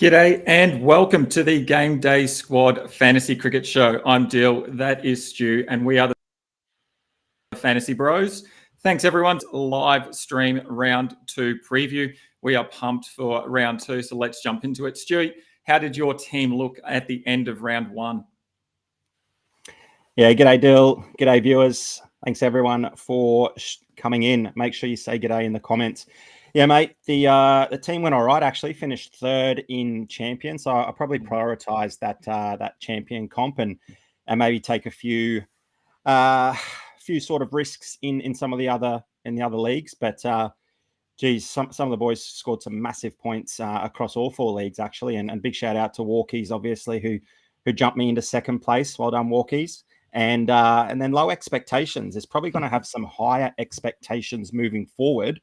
G'day and welcome to the Game Day Squad Fantasy Cricket Show. I'm Dyl, that is Stu, and we are the Fantasy Bros. Thanks everyone. Live stream round 2 preview. We are pumped for round 2, so let's jump into it. Stu, how did your team look at the end of round 1? Yeah, g'day Dyl, g'day viewers. Thanks everyone for coming in. Make sure you say g'day in the comments. Yeah, mate, the team went all right. Actually, finished 3rd in champion, so I probably prioritised that champion comp and maybe take a few sort of risks in some of the other leagues. But geez, some of the boys scored some massive points across all 4 leagues actually, and big shout out to Walkies obviously who jumped me into 2nd place. Well done, Walkies. And then low expectations. There's probably going to have some higher expectations moving forward.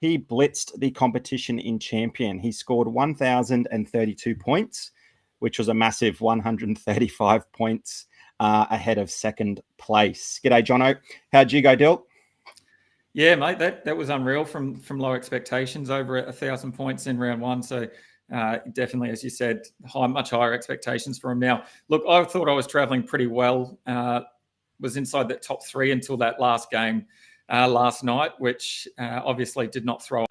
He blitzed the competition in champion. He scored 1,032 points, which was a massive 135 points ahead of 2nd place. G'day, Jono. How'd you go, Dyl? Yeah, mate, that was unreal from low expectations, over 1,000 points in round 1. So definitely, as you said, much higher expectations for him now. Look, I thought I was traveling pretty well. Was inside that top 3 until that last game last night, which obviously did not throw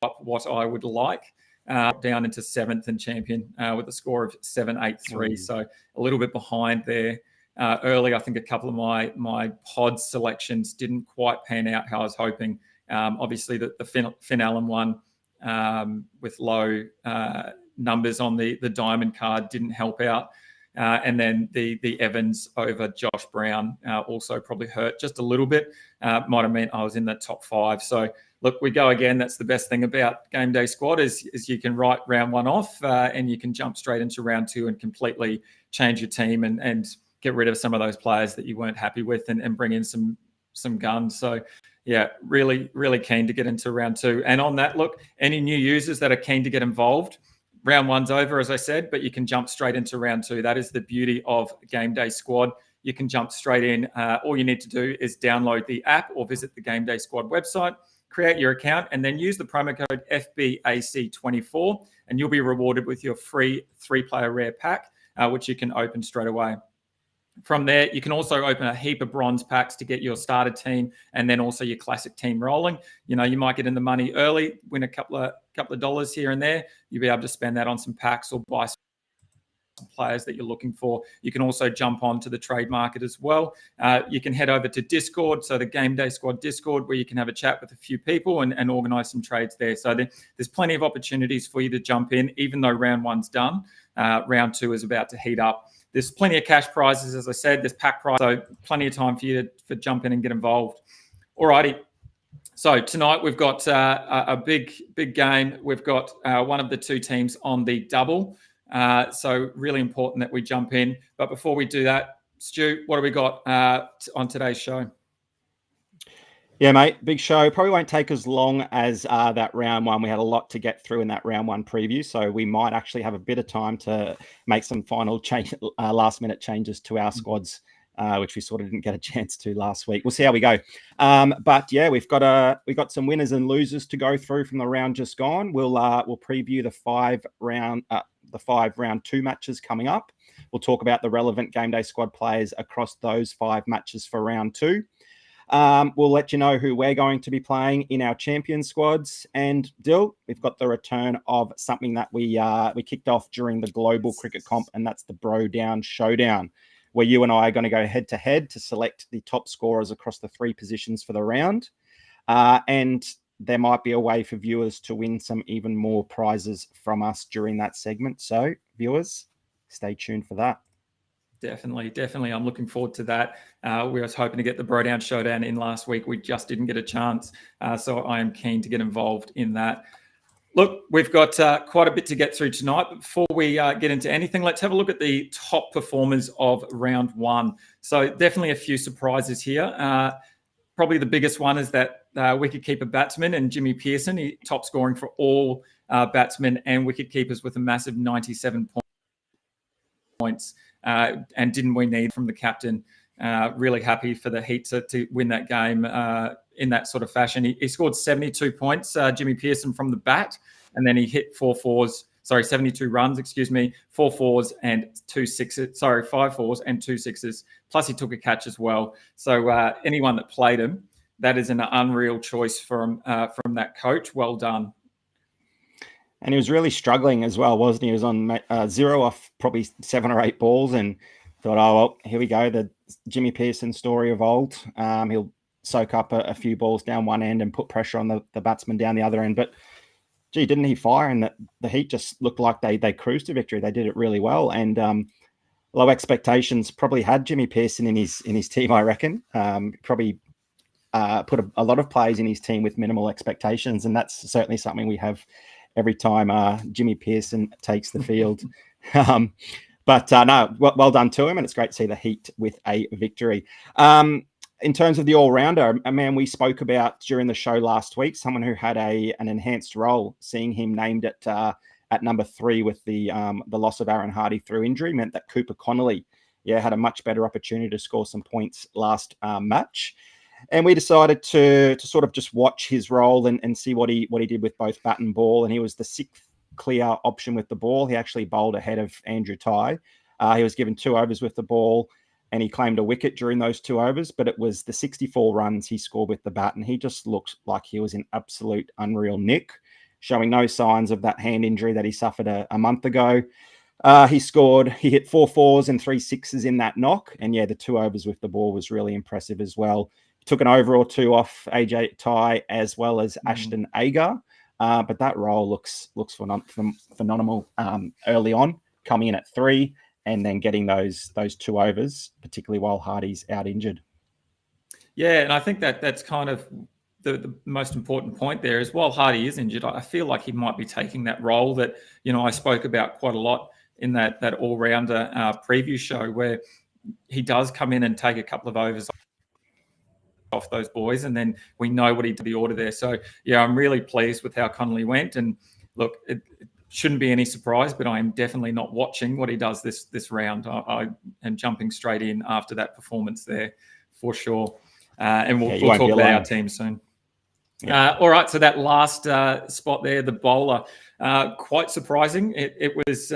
up what I would like. Down into 7th and champion with a score of 783. So a little bit behind there. Early, I think a couple of my pod selections didn't quite pan out how I was hoping. Obviously, the Finn Allen one with low numbers on the diamond card didn't help out. And then the Evans over Josh Brown also probably hurt just a little bit. Might have meant I was in that top 5. So look, we go again. That's the best thing about Game Day Squad is you can write round 1 off and you can jump straight into round 2 and completely change your team and get rid of some of those players that you weren't happy with and bring in some guns. So yeah, really, really keen to get into round 2. And on that, look, any new users that are keen to get involved, round 1's over, as I said, but you can jump straight into round 2. That is the beauty of Game Day Squad. You can jump straight in. All you need to do is download the app or visit the Game Day Squad website, create your account, and then use the promo code FBAC24, and you'll be rewarded with your free 3-player rare pack, which you can open straight away. From there, you can also open a heap of bronze packs to get your starter team and then also your classic team rolling. You know, you might get in the money early, win a couple of dollars here and there. You'll be able to spend that on some packs or buy some players that you're looking for. You can also jump on to the trade market as well. You can head over to Discord, so the Game Day Squad Discord, where you can have a chat with a few people and organize some trades there. So there's plenty of opportunities for you to jump in, even though round 1's done. Round 2 is about to heat up. There's plenty of cash prizes, as I said. There's pack prize, so plenty of time for you to jump in and get involved. Alrighty. So tonight we've got a big game. We've got one of the 2 teams on the double. So really important that we jump in. But before we do that, Stu, what have we got on today's show? Yeah, mate, big show. Probably won't take as long as that round 1. We had a lot to get through in that round 1 preview, so we might actually have a bit of time to make some final last-minute changes to our squads, which we sort of didn't get a chance to last week. We'll see how we go. But yeah, we've got some winners and losers to go through from the round just gone. We'll preview the 5 round 2 matches coming up. We'll talk about the relevant Game Day Squad players across those 5 matches for round 2. We'll let you know who we're going to be playing in our champion squads. And Dyl, we've got the return of something that we kicked off during the global cricket comp, and that's the Bro Down Showdown, where you and I are going to go head to head to select the top scorers across the 3 positions for the round. And there might be a way for viewers to win some even more prizes from us during that segment. So viewers, stay tuned for that. Definitely. I'm looking forward to that. We were hoping to get the Bro Down Showdown in last week. We just didn't get a chance. So I am keen to get involved in that. Look, we've got quite a bit to get through tonight. But before we get into anything, let's have a look at the top performers of round 1. So definitely a few surprises here. Probably the biggest one is that wicketkeeper batsman and Jimmy Peirson, he top scoring for all batsmen and wicketkeepers with a massive 97 points. And didn't we need from the captain? Really happy for the Heat to win that game in that sort of fashion. He scored 72 points, Jimmy Peirson, from the bat, and then he hit 4 fours, 72 runs, excuse me, 4 fours and 2 sixes, 5 fours and 2 sixes. Plus he took a catch as well. So anyone that played him, that is an unreal choice from that coach. Well done. And he was really struggling as well, wasn't he? He was on 0 off probably 7 or 8 balls and thought, oh, well, here we go. The Jimmy Pearson story of old. He'll soak up a few balls down one end and put pressure on the batsman down the other end. But, gee, didn't he fire? And the Heat just looked like they cruised to victory. They did it really well. And low expectations probably had Jimmy Pearson in his team, I reckon. Probably put a lot of players in his team with minimal expectations. And that's certainly something we have every time Jimmy Pearson takes the field. But no, well done to him. And it's great to see the Heat with a victory. In terms of the all-rounder, a man we spoke about during the show last week, someone who had an enhanced role, seeing him named at number 3 with the loss of Aaron Hardy through injury, meant that Cooper Connolly, had a much better opportunity to score some points last match. And we decided to sort of just watch his role and see what he did with both bat and ball. And he was the 6th clear option with the ball. He actually bowled ahead of Andrew Ty. He was given 2 overs with the ball, and he claimed a wicket during those 2 overs, but it was the 64 runs he scored with the bat, and he just looked like he was in absolute unreal nick, showing no signs of that hand injury that he suffered a month ago. He hit 4 fours and 3 sixes in that knock, and the 2 overs with the ball was really impressive as well. Took an over or 2 off AJ Ty as well as Ashton Agar, but that role looks phenomenal early on, coming in at 3 and then getting those 2 overs, particularly while Hardy's out injured. Yeah, and I think that's kind of the most important point there is while Hardy is injured, I feel like he might be taking that role that I spoke about quite a lot in that all-rounder preview show, where he does come in and take a couple of overs off those boys, and then we know what he did the order there. So I'm really pleased with how Connolly went. And look, it shouldn't be any surprise, but I am definitely not watching what he does this round. I am jumping straight in after that performance there for sure. And we'll talk about our team soon. All right, so that last spot there, the bowler, quite surprising. It was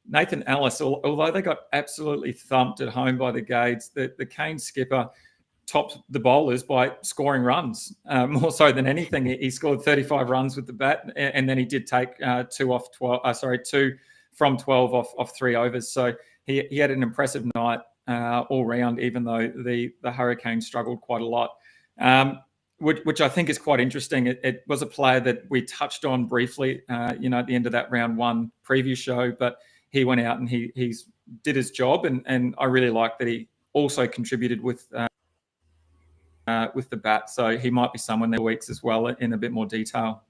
Nathan Ellis. Although they got absolutely thumped at home by the Gades, the Canes skipper topped the bowlers by scoring runs, more so than anything. He scored 35 runs with the bat, and then he did take 2 from 12 off 3 overs. So he had an impressive night all round, even though the Hurricanes struggled quite a lot, which I think is quite interesting. It was a player that we touched on briefly, at the end of that round 1 preview show, but he went out and he did his job, and I really like that he also contributed with the bat. So he might be someone there weeks as well in a bit more detail.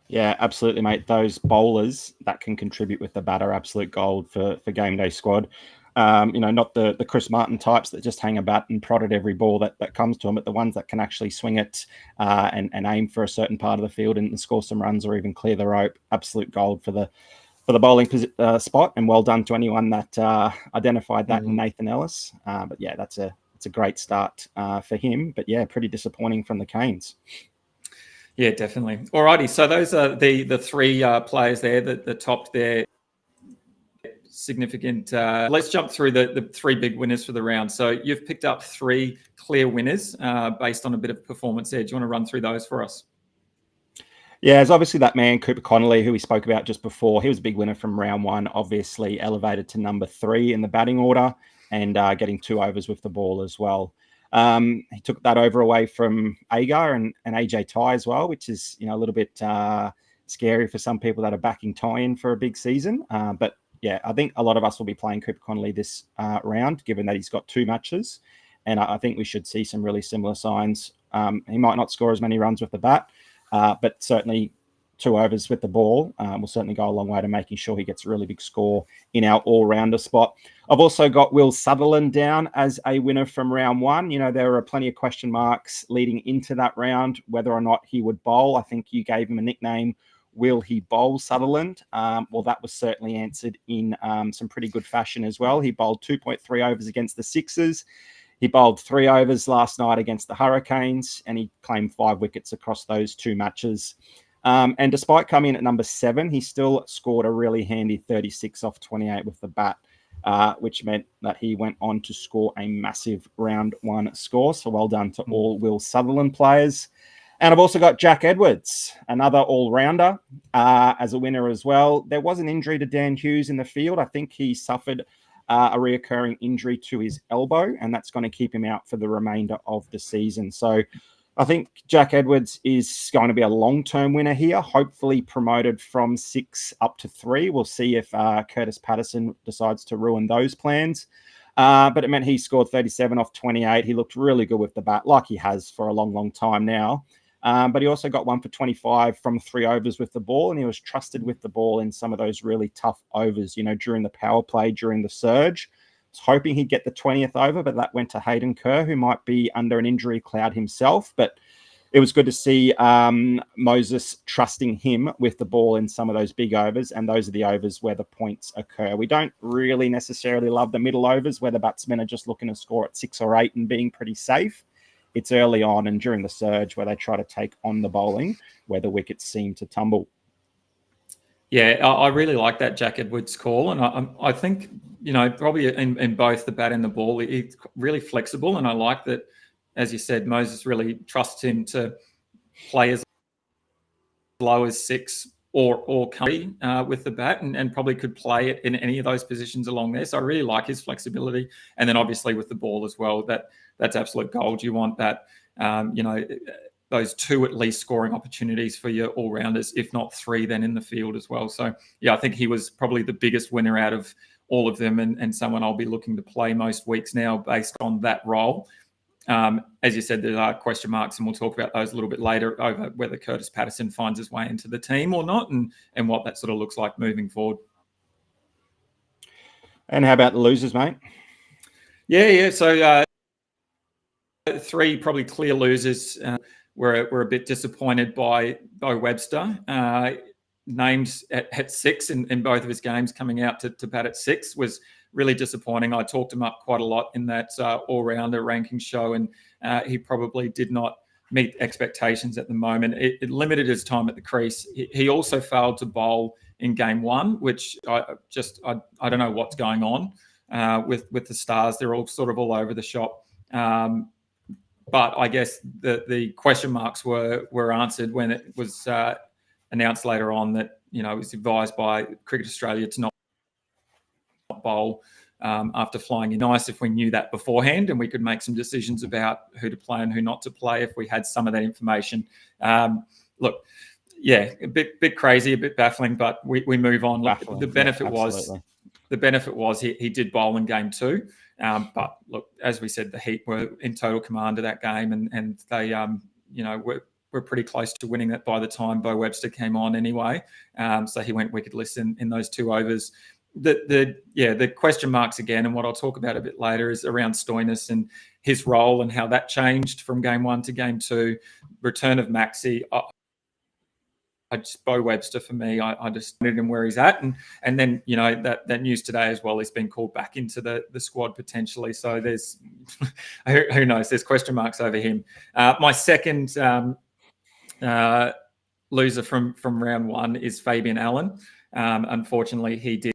Yeah, absolutely, mate. Those bowlers that can contribute with the bat are absolute gold for GameDay squad. Not the Chris Martin types that just hang a bat and prod at every ball that comes to them, but the ones that can actually swing it and aim for a certain part of the field and score some runs or even clear the rope. Absolute gold for the bowling spot, and well done to anyone that identified that in Nathan Ellis. But that's a great start for him, but pretty disappointing from the Canes. Yeah, definitely. Alrighty, so those are the 3 players there that topped their significant. Let's jump through the 3 big winners for the round. So you've picked up 3 clear winners based on a bit of performance there. Do you want to run through those for us? Yeah, there's obviously that man, Cooper Connolly, who we spoke about just before. He was a big winner from round 1, obviously elevated to number 3 in the batting order, and getting 2 overs with the ball as well. He took that over away from Agar and AJ Ty as well, which is a little bit scary for some people that are backing Ty in for a big season. But I think a lot of us will be playing Cooper Connolly this round, given that he's got 2 matches, and I think we should see some really similar signs. He might not score as many runs with the bat, but certainly 2 overs with the ball will certainly go a long way to making sure he gets a really big score in our all-rounder spot. I've also got Will Sutherland down as a winner from round 1. There were plenty of question marks leading into that round, whether or not he would bowl. I think you gave him a nickname, Will he bowl Sutherland? Well, that was certainly answered in some pretty good fashion as well. He bowled 2.3 overs against the Sixers. He bowled 3 overs last night against the Hurricanes, and he claimed 5 wickets across those 2 matches. And despite coming in at number 7, he still scored a really handy 36 off 28 with the bat, which meant that he went on to score a massive round 1 score. So well done to all Will Sutherland players. And I've also got Jack Edwards, another all-rounder, as a winner as well. There was an injury to Dan Hughes in the field. I think he suffered a reoccurring injury to his elbow, and that's going to keep him out for the remainder of the season. So I think Jack Edwards is going to be a long-term winner here, hopefully promoted from 6 up to 3. We'll see if Curtis Patterson decides to ruin those plans. But it meant he scored 37 off 28. He looked really good with the bat, like he has for a long, long time now. But he also got 1 for 25 from 3 overs with the ball, and he was trusted with the ball in some of those really tough overs, during the power play, during the surge. I was hoping he'd get the 20th over, but that went to Hayden Kerr, who might be under an injury cloud himself. But it was good to see Moses trusting him with the ball in some of those big overs, and those are the overs where the points occur. We don't really necessarily love the middle overs where the batsmen are just looking to score at 6 or 8 and being pretty safe. It's early on and during the surge where they try to take on the bowling, where the wickets seem to tumble. Yeah, I really like that Jack Edwards call. And I think, probably in both the bat and the ball, he's really flexible. And I like that, as you said, Moses really trusts him to play as low as 6 or come with the bat, and probably could play it in any of those positions along there. So I really like his flexibility. And then obviously with the ball as well, that's absolute gold. You want that, those 2 at least scoring opportunities for your all-rounders, if not 3 then in the field as well. So, yeah, I think he was probably the biggest winner out of all of them, and someone I'll be looking to play most weeks now based on that role. As you said, there are question marks, and we'll talk about those a little bit later over whether Curtis Patterson finds his way into the team or not, and what that sort of looks like moving forward. And how about the losers, mate? Yeah. So 3 probably clear losers. We're a bit disappointed by Bo Webster, named at 6 in both of his games, coming out to bat at 6 was really disappointing. I talked him up quite a lot in that all-rounder ranking show, and he probably did not meet expectations at the moment. It limited his time at the crease. He also failed to bowl in game 1, which I don't know what's going on with the Stars. They're all sort of all over the shop. But I guess the question marks were answered when it was announced later on that, it was advised by Cricket Australia to not bowl after flying in. Nice if we knew that beforehand and we could make some decisions about who to play and who not to play if we had some of that information. Look, yeah, a bit crazy, a bit baffling, but we move on. Look, the benefit was he did bowl in game 2. But look, as we said, the Heat were in total command of that game, and they, were pretty close to winning that by the time Bo Webster came on anyway. So he went wicketless in those 2 overs. The question marks again, and what I'll talk about a bit later, is around Stoinis and his role and how that changed from game 1 to game 2. Return of Maxi. Bo Webster for me, I just wanted him where he's at, and then that news today as well. He's been called back into the squad potentially. So there's who knows? There's question marks over him. My second loser from round 1 is Fabian Allen. Unfortunately, he did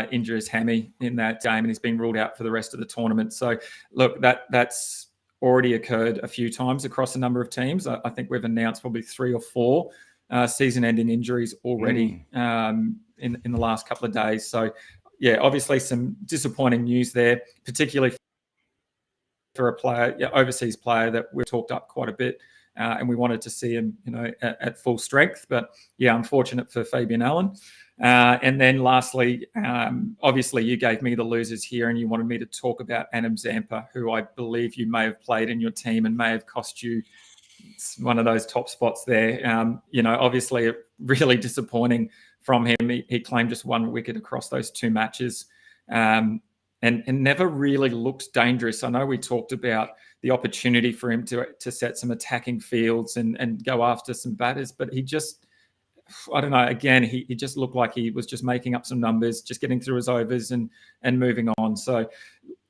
injure his hammy in that game, and he's been ruled out for the rest of the tournament. So look, that's already occurred a few times across a number of teams. I think we've announced probably 3 or 4 season-ending injuries already in the last couple of days. So, yeah, obviously some disappointing news there, particularly for a player, overseas player that we've talked up quite a bit, and we wanted to see him, at full strength. But yeah, unfortunate for Fabian Allen. And then lastly, obviously you gave me the losers here, and you wanted me to talk about Adam Zampa, who I believe you may have played in your team and may have cost you one of those top spots there. Obviously really disappointing from him. He claimed just 1 wicket across those 2 matches, and never really looked dangerous. I know we talked about the opportunity for him to set some attacking fields and go after some batters, but he just, I don't know, again, he just looked like he was just making up some numbers, just getting through his overs and moving on. So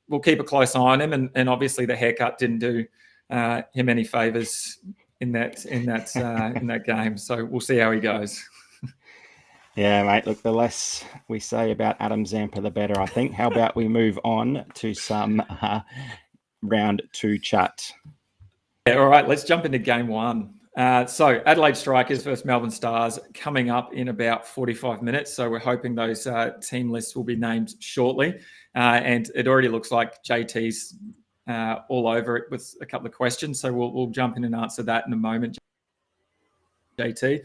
we'll keep a close eye on him. And obviously the haircut didn't do him any favours in that game. So we'll see how he goes. Yeah, mate. Look, the less we say about Adam Zampa, the better, I think. How about we move on to some round 2 chat? Yeah, all right, let's jump into game 1. So Adelaide Strikers versus Melbourne Stars coming up in about 45 minutes. So we're hoping those team lists will be named shortly. And it already looks like JT's all over it with a couple of questions. So we'll jump in and answer that in a moment, JT.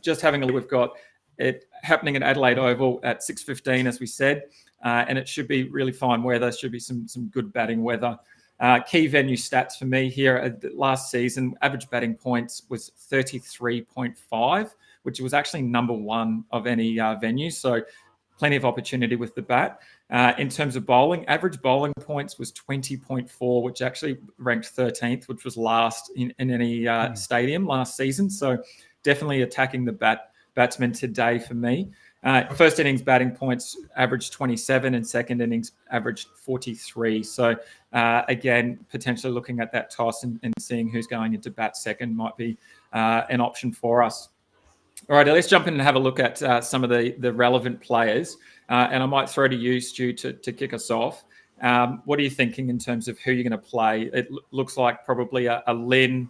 Just having a look, we've got it happening at Adelaide Oval at 6:15, as we said. And it should be really fine weather, should be some good batting weather. Key venue stats for me here. Last season, average batting points was 33.5, which was actually number 1 of any venue. So plenty of opportunity with the bat. In terms of bowling, average bowling points was 20.4, which actually ranked 13th, which was last in any stadium last season. So definitely attacking the batsman today for me. First innings batting points averaged 27 and second innings averaged 43. So again, potentially looking at that toss and seeing who's going into bat second might be an option for us. All right, let's jump in and have a look at some of the relevant players. And I might throw to you, Stu, to kick us off. What are you thinking in terms of who you're going to play? It looks like probably a Lynn,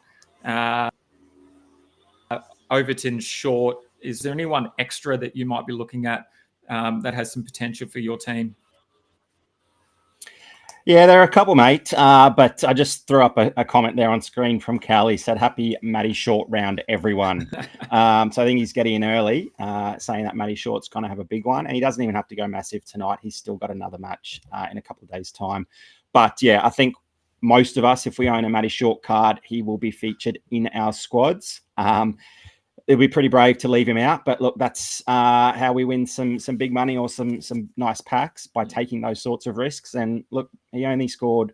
Overton, Short. Is there anyone extra that you might be looking at that has some potential for your team? Yeah, there are a couple, mate. But I just threw up a comment there on screen from Cal. He said, "Happy Matty Short round, everyone." So I think he's getting in early, saying that Matty Short's going to have a big one. And he doesn't even have to go massive tonight. He's still got another match in a couple of days' time. But yeah, I think most of us, if we own a Matty Short card, he will be featured in our squads. It'd be pretty brave to leave him out, but look, that's how we win some big money or some nice packs, by taking those sorts of risks. And look, he only scored,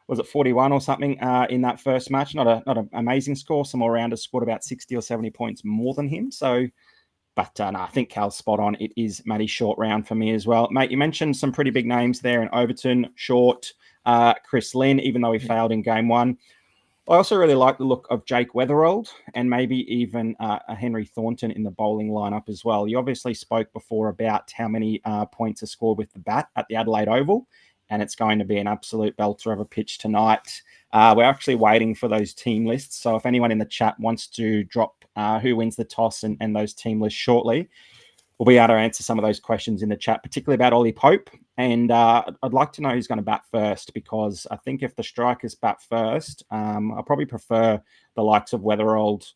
was it 41 or something in that first match? Not an amazing score. Some all-rounders scored about 60 or 70 points more than him. So, but no, I think Cal's spot on. It is Matty Short round for me as well, mate. You mentioned some pretty big names there in Overton, Short, Chris Lynn, even though he failed in game 1. I also really like the look of Jake Weatherald and maybe even a Henry Thornton in the bowling lineup as well. You obviously spoke before about how many points are scored with the bat at the Adelaide Oval, and it's going to be an absolute belter of a pitch tonight. We're actually waiting for those team lists. So if anyone in the chat wants to drop who wins the toss and those team lists shortly, we'll be able to answer some of those questions in the chat, particularly about Ollie Pope. And I'd like to know who's going to bat first, because I think if the Strikers bat first, I probably prefer the likes of Weatherald,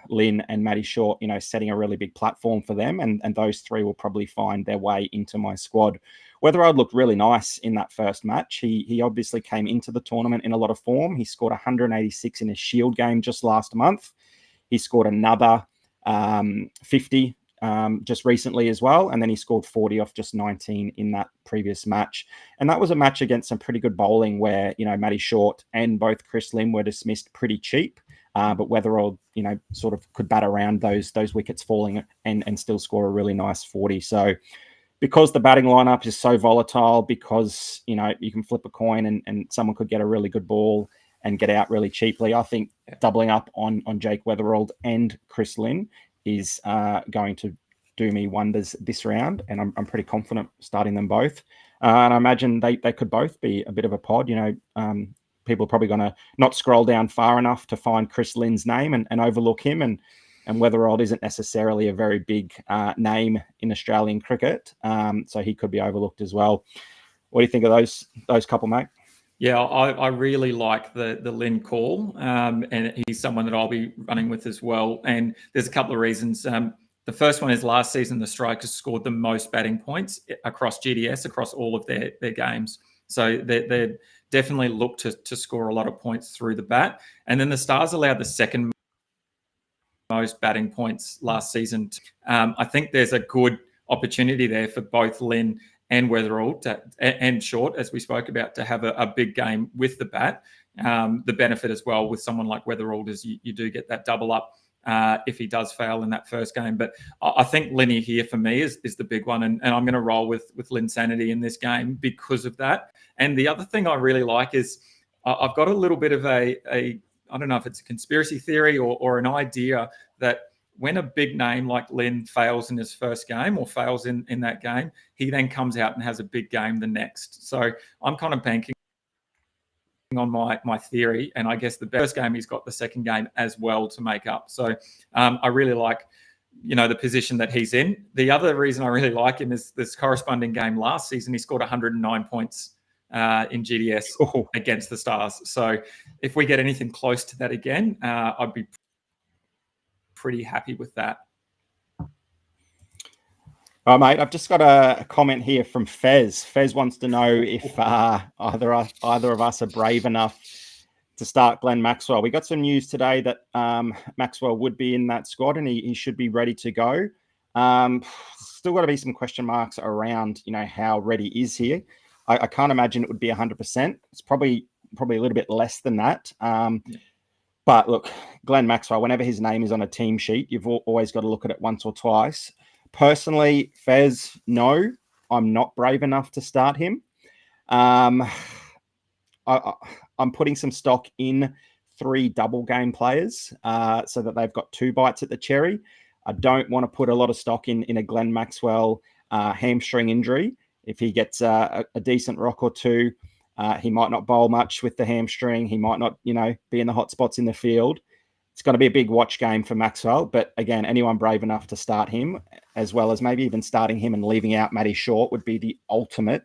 Lynn and Matty Short, setting a really big platform for them. And those three will probably find their way into my squad. Weatherald looked really nice in that first match. He obviously came into the tournament in a lot of form. He scored 186 in a Shield game just last month. He scored another 50 just recently as well. And then he scored 40 off just 19 in that previous match. And that was a match against some pretty good bowling where, Matty Short and both Chris Lynn were dismissed pretty cheap. But Weatherald, sort of could bat around those wickets falling and still score a really nice 40. So because the batting lineup is so volatile, because, you can flip a coin and someone could get a really good ball and get out really cheaply, I think doubling up on Jake Weatherald and Chris Lynn is going to do me wonders this round, and I'm pretty confident starting them both. And I imagine they could both be a bit of a pod. People are probably going to not scroll down far enough to find Chris Lynn's name and overlook him. And Weatherald isn't necessarily a very big name in Australian cricket, so he could be overlooked as well. What do you think of those couple, mate? Yeah, I really like the Lynn call, and he's someone that I'll be running with as well. And there's a couple of reasons. The first one is last season, the Strikers scored the most batting points across GDS, across all of their games. So they definitely look to score a lot of points through the bat. And then the Stars allowed the second most batting points last season. I think there's a good opportunity there for both Lynn and Weatherald and Short, as we spoke about, to have a big game with the bat. The benefit as well with someone like Weatherald is you do get that double up if he does fail in that first game. But I think Linny here for me is the big one, and I'm going to roll with Lynn Sanity in this game because of that. And the other thing I really like is I've got a little bit of a I don't know if it's a conspiracy theory or an idea that when a big name like Lin fails in his first game or fails in that game, he then comes out and has a big game the next. So I'm kind of banking on my theory, and I guess the first game he's got the second game as well to make up. So I really like, the position that he's in. The other reason I really like him is this corresponding game last season. He scored 109 points in GDS against the Stars. So if we get anything close to that again, I'd be pretty happy with that. All right, mate. I've just got a comment here from Fez. Fez wants to know if either of us are brave enough to start Glenn Maxwell. We got some news today that Maxwell would be in that squad and he should be ready to go. Still got to be some question marks around, how ready is he? I can't imagine it would be 100%. It's probably a little bit less than that. But look, Glenn Maxwell, whenever his name is on a team sheet, you've always got to look at it once or twice. Personally, Fez, no, I'm not brave enough to start him. I'm putting some stock in 3 double game players so that they've got 2 bites at the cherry. I don't want to put a lot of stock in a Glenn Maxwell hamstring injury. If he gets a decent rock or 2, he might not bowl much with the hamstring. He might not, be in the hot spots in the field. It's going to be a big watch game for Maxwell. But again, anyone brave enough to start him, as well as maybe even starting him and leaving out Matty Short, would be the ultimate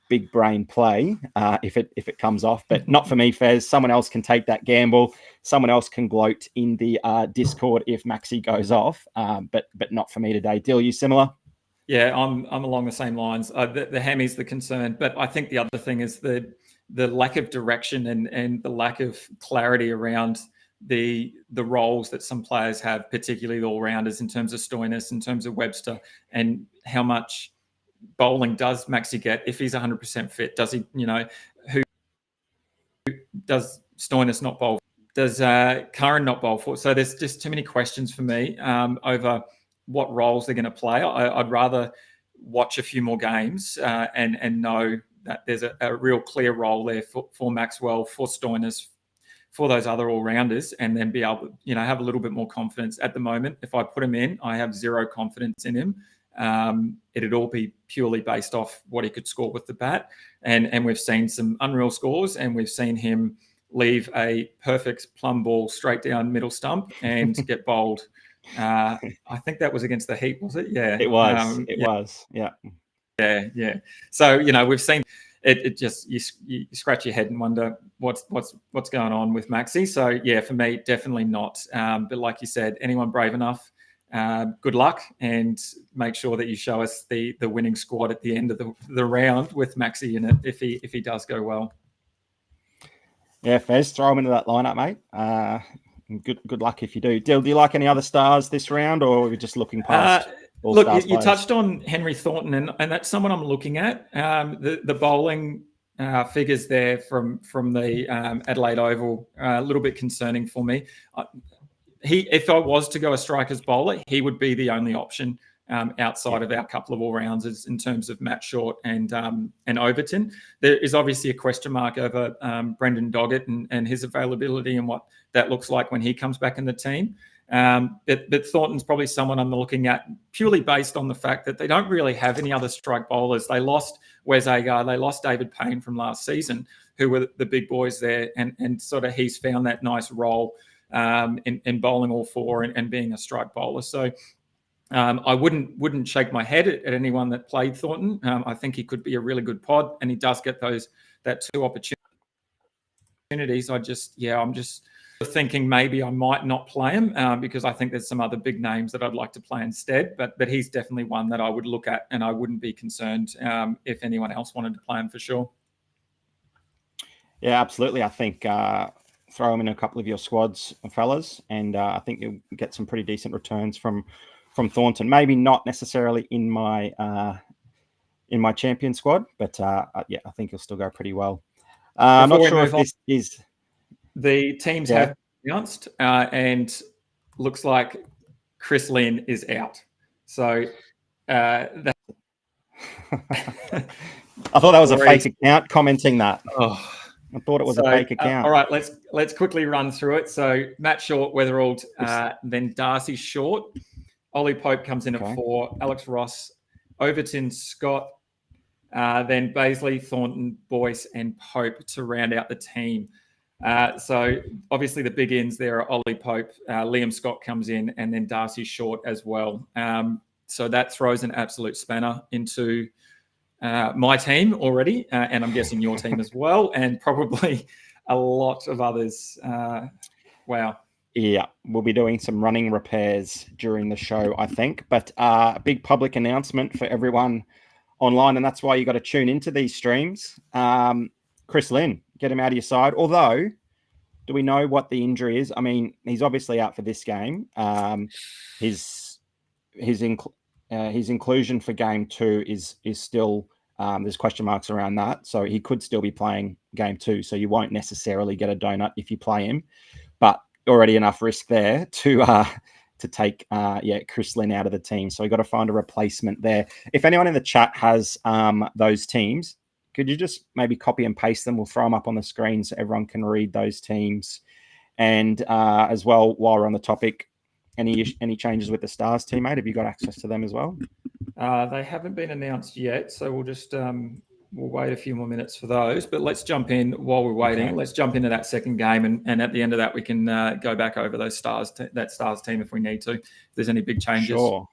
big brain play if it comes off. But not for me, Fez. Someone else can take that gamble. Someone else can gloat in the Discord if Maxi goes off. But not for me today. Dyl, you similar? Yeah, I'm along the same lines. The hammy's the concern, but I think the other thing is the lack of direction and the lack of clarity around the roles that some players have, particularly the all-rounders, in terms of Stoinis, in terms of Webster, and how much bowling does Maxi get if he's 100% fit? Does he, who does Stoinis not bowl? Does Curran not bowl for? So there's just too many questions for me over what roles they're going to play. I'd rather watch a few more games and know that there's a real clear role there for Maxwell, for Stoinis, for those other all-rounders, and then be able to, have a little bit more confidence. At the moment, if I put him in, I have zero confidence in him. It'd all be purely based off what he could score with the bat. And we've seen some unreal scores, and we've seen him leave a perfect plumb ball straight down middle stump and get bowled. I think that was against the Heat, was it? Yeah. It was. It was. Yeah. Yeah. So, we've seen it just, you scratch your head and wonder what's going on with Maxi. So yeah, for me, definitely not. But like you said, anyone brave enough, good luck, and make sure that you show us the winning squad at the end of the round with Maxi in it if he does go well. Yeah, Fez, throw him into that lineup, mate. Good luck if you do. Dyl, do you like any other stars this round, or are we just looking past? Look, you touched on Henry Thornton, and that's someone I'm looking at. The bowling figures there from the Adelaide Oval are a little bit concerning for me. If I was to go a strikers bowler, he would be the only option outside of our couple of all-rounders in terms of Matt Short and Overton. There is obviously a question mark over Brendan Doggett and his availability and what that looks like when he comes back in the team. But Thornton's probably someone I'm looking at purely based on the fact that they don't really have any other strike bowlers. They lost Wes Agar, they lost David Payne from last season, who were the big boys there, and sort of he's found that nice role in bowling all 4 and being a strike bowler. So I wouldn't shake my head at anyone that played Thornton. I think he could be a really good pod, and he does get that 2 opportunities. I'm just thinking maybe I might not play him because I think there's some other big names that I'd like to play instead. But he's definitely one that I would look at, and I wouldn't be concerned if anyone else wanted to play him for sure. Yeah, absolutely. I think throw him in a couple of your squads, fellas, and I think you'll get some pretty decent returns from Thornton. Maybe not necessarily in my champion squad, but yeah, I think he'll still go pretty well. I'm not sure if this is... The teams have announced, and looks like Chris Lynn is out. So I thought that was a fake account commenting that. Oh, I thought it was a fake account. All right, let's quickly run through it. So Matt Short, Weatherald, then Darcy Short. Ollie Pope comes in at 4. Alex Ross, Overton, Scott, then Baisley, Thornton, Boyce, and Pope to round out the team. So obviously the big ins there are Ollie Pope, Liam Scott comes in, and then Darcy Short as well. So that throws an absolute spanner into my team already, and I'm guessing your team as well, and probably a lot of others. Wow. Yeah, we'll be doing some running repairs during the show, I think. But a big public announcement for everyone online, and that's why you got to tune into these streams. Chris Lynn, get him out of your side. Although, do we know what the injury is? I mean, he's obviously out for this game. His inclusion for game 2 is still there's question marks around that, so he could still be playing game 2. So you won't necessarily get a donut if you play him, but already enough risk there to take Chris Lynn out of the team. So we got to find a replacement there. If anyone in the chat has those teams, could you just maybe copy and paste them? We'll throw them up on the screen so everyone can read those teams. And as well, while we're on the topic, any changes with the Stars team, mate? Have you got access to them as well? They haven't been announced yet, so we'll just we'll wait a few more minutes for those. But let's jump in while we're waiting. Okay. Let's jump into that second game, and at the end of that, we can go back over those that Stars team if we need to. If there's any big changes. Sure.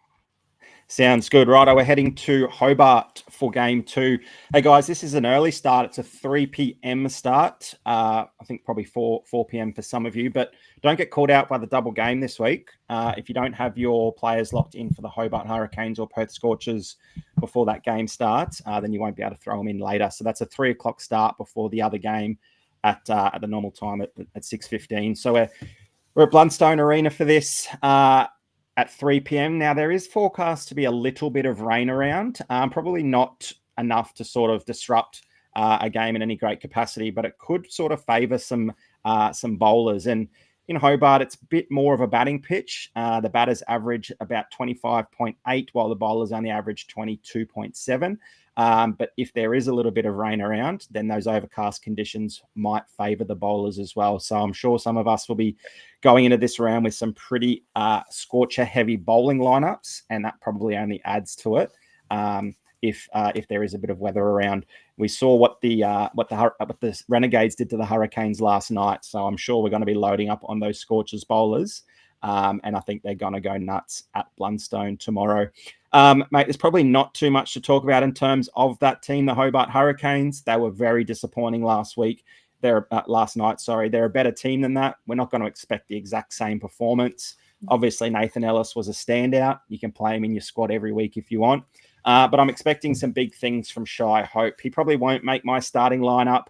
Sounds good. Right, we're heading to Hobart for game 2. Hey, guys, this is an early start. It's a 3 p.m. start. I think probably 4 p.m. for some of you, but don't get caught out by the double game this week. If you don't have your players locked in for the Hobart Hurricanes or Perth Scorchers before that game starts, then you won't be able to throw them in later. So that's a 3 o'clock start before the other game at the normal time at 6:15. So we're at Blundstone Arena for this. At 3 p.m. Now, there is forecast to be a little bit of rain around, probably not enough to sort of disrupt a game in any great capacity, but it could sort of favour some bowlers. And in Hobart, it's a bit more of a batting pitch. The batters average about 25.8, while the bowlers only average 22.7. But if there is a little bit of rain around, then those overcast conditions might favour the bowlers as well. So I'm sure some of us will be going into this round with some pretty scorcher-heavy bowling lineups, and that probably only adds to it if there is a bit of weather around. We saw what the Renegades did to the Hurricanes last night, so I'm sure we're going to be loading up on those Scorchers bowlers, and I think they're going to go nuts at Blundstone tomorrow. Mate, there's probably not too much to talk about in terms of that team, the Hobart Hurricanes. They were very disappointing last night. They're a better team than that. We're not going to expect the exact same performance. Obviously, Nathan Ellis was a standout. You can play him in your squad every week if you want. But I'm expecting some big things from Shy Hope. He probably won't make my starting lineup,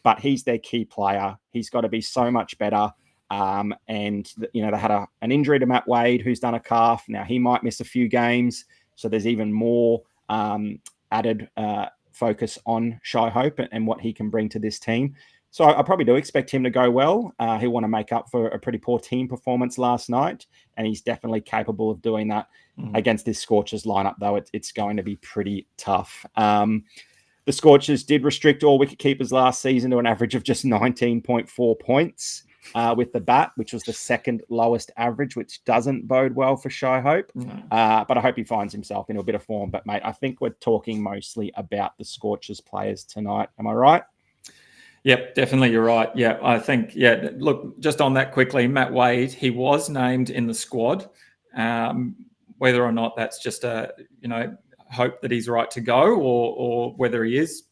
but he's their key player. He's got to be so much better. And they had an injury to Matt Wade, who's done a calf. Now he might miss a few games. So there's even more added focus on Shy Hope and what he can bring to this team. So I probably do expect him to go well. He'll want to make up for a pretty poor team performance last night, and he's definitely capable of doing that against this Scorchers lineup, though it's going to be pretty tough. The Scorchers did restrict all wicket keepers last season to an average of just 19.4 points with the bat, which was the second lowest average, which doesn't bode well for Shy Hope. But I hope he finds himself in a bit of form. But, mate, I think we're talking mostly about the Scorchers players tonight. Am I right? Yep, definitely you're right. Yeah, I think, look, just on that quickly, Matt Wade, he was named in the squad. Whether or not that's just hope that he's right to go or whether he is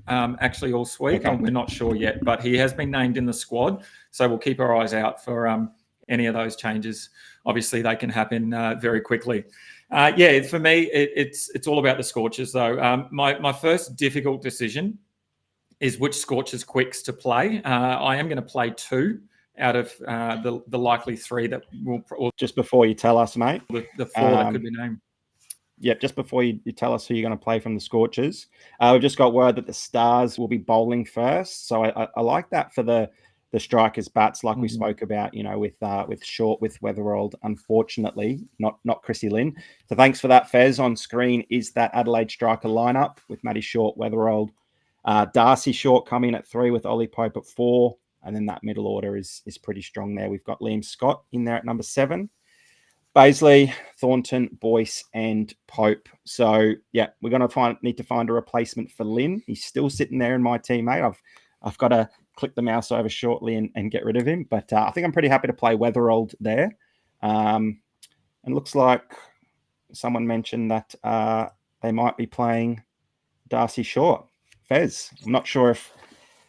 actually all sweet, we're not sure yet. But he has been named in the squad, so we'll keep our eyes out for any of those changes. Obviously, they can happen very quickly. For me, it's all about the Scorchers, though. My first difficult decision is which Scorchers quicks to play. I am going to play 2 out of the likely 3 that will... Just before you tell us, mate. The 4 that could be named. Yep, just before you tell us who you're going to play from the Scorchers. We've just got word that the Stars will be bowling first. So I like that for the strikers' bats, like we spoke about, with Short, with Weatherald, unfortunately, not Chrissy Lynn. So thanks for that, Fez. On screen is that Adelaide striker lineup with Matty Short, Weatherald, Darcy Short coming at 3 with Ollie Pope at 4. And then that middle order is pretty strong there. We've got Liam Scott in there at number 7. Baisley, Thornton, Boyce, and Pope. So yeah, we're going to need to find a replacement for Lynn. He's still sitting there in my team, mate. I've got to click the mouse over shortly and get rid of him. But I think I'm pretty happy to play Weatherald there. And looks like someone mentioned that they might be playing Darcy Short. Fez, I'm not sure if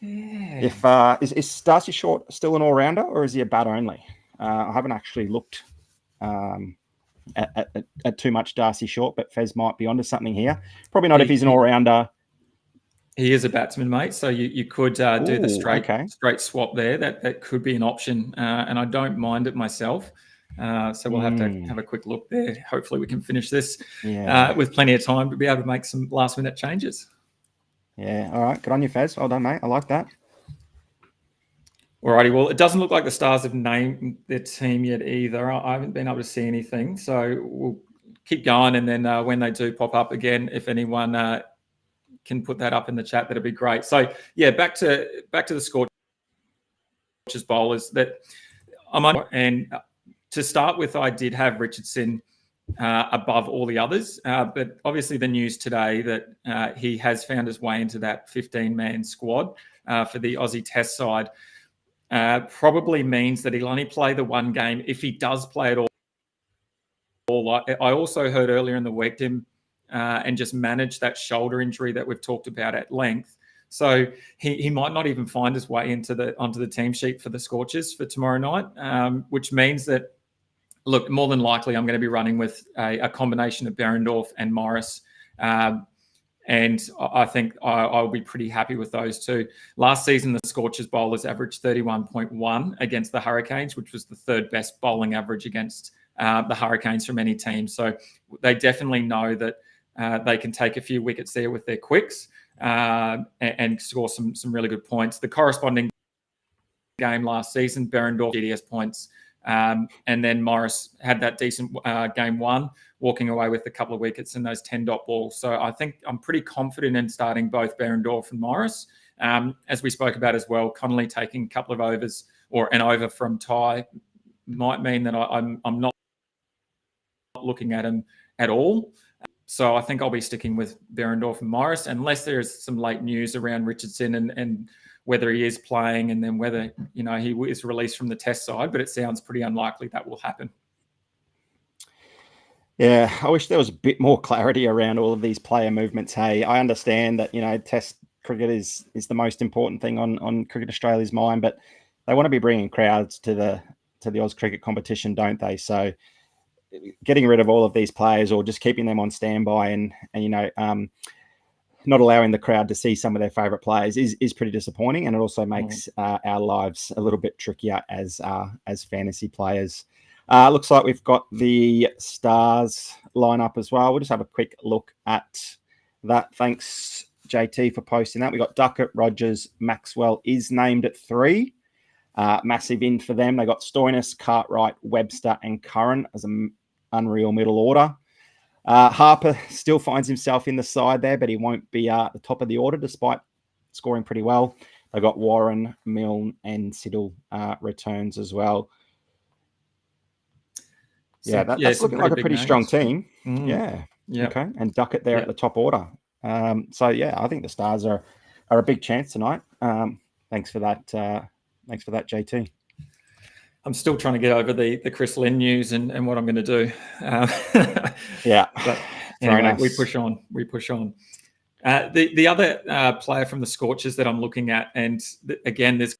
is Darcy Short still an all-rounder or is he a bat only? I haven't actually looked at too much Darcy Short, but Fez might be onto something here. Probably not if he's an all-rounder. He is a batsman, mate. So you could do the straight swap there. That could be an option, and I don't mind it myself. So we'll have to have a quick look there. Hopefully we can finish this with plenty of time to be able to make some last-minute changes. Yeah, all right. Good on you, Fez. Well done, mate. I like that. Alrighty, well, it doesn't look like the Stars have named their team yet either. I haven't been able to see anything, so we'll keep going. And then when they do pop up again, if anyone can put that up in the chat, that'd be great. So yeah, back to the Scorchers bowlers that I'm on. And to start with, I did have Richardson above all the others, but obviously the news today that he has found his way into that 15-man squad for the Aussie Test side. Probably means that he'll only play the one game if he does play at all. I also heard earlier in the week him and just manage that shoulder injury that we've talked about at length. So he might not even find his way onto the team sheet for the Scorchers for tomorrow night, which means that, look, more than likely I'm going to be running with a combination of Behrendorff and Morris. And I think I'll be pretty happy with those two. Last season, the Scorchers bowlers averaged 31.1 against the Hurricanes, which was the third best bowling average against the Hurricanes from any team. So they definitely know that they can take a few wickets there with their quicks and score some really good points. The corresponding game last season, Behrendorff GDS points. And then Morris had that decent game one, walking away with a couple of wickets and those 10-dot balls. So I think I'm pretty confident in starting both Behrendorff and Morris. As we spoke about as well, Connolly taking a couple of overs or an over from Ty might mean that I'm not looking at him at all. So I think I'll be sticking with Behrendorff and Morris, unless there's some late news around Richardson and whether he is playing and then whether, he is released from the Test side, but it sounds pretty unlikely that will happen. Yeah, I wish there was a bit more clarity around all of these player movements. Hey, I understand that, Test cricket is the most important thing on Cricket Australia's mind, but they want to be bringing crowds to the Oz cricket competition, don't they? So getting rid of all of these players or just keeping them on standby and not allowing the crowd to see some of their favourite players is pretty disappointing, and it also makes our lives a little bit trickier as fantasy players. Looks like we've got the Stars lineup as well. We'll just have a quick look at that. Thanks, JT, for posting that. We got Duckett, Rogers, Maxwell is named at 3. Massive in for them. They got Stoinis, Cartwright, Webster, and Curran as an unreal middle order. Harper still finds himself in the side there, but he won't be at the top of the order despite scoring pretty well. They've got Warren, Milne, and Siddle returns as well. That's looking like a pretty strong team. Yeah. Okay. And Duckett there at the top order. I think the Stars are a big chance tonight. Thanks for that. Thanks for that, JT. I'm still trying to get over the Chris Lynn news and what I'm going to do. But anyway, we push on. The other player from the Scorchers that I'm looking at, and again, there's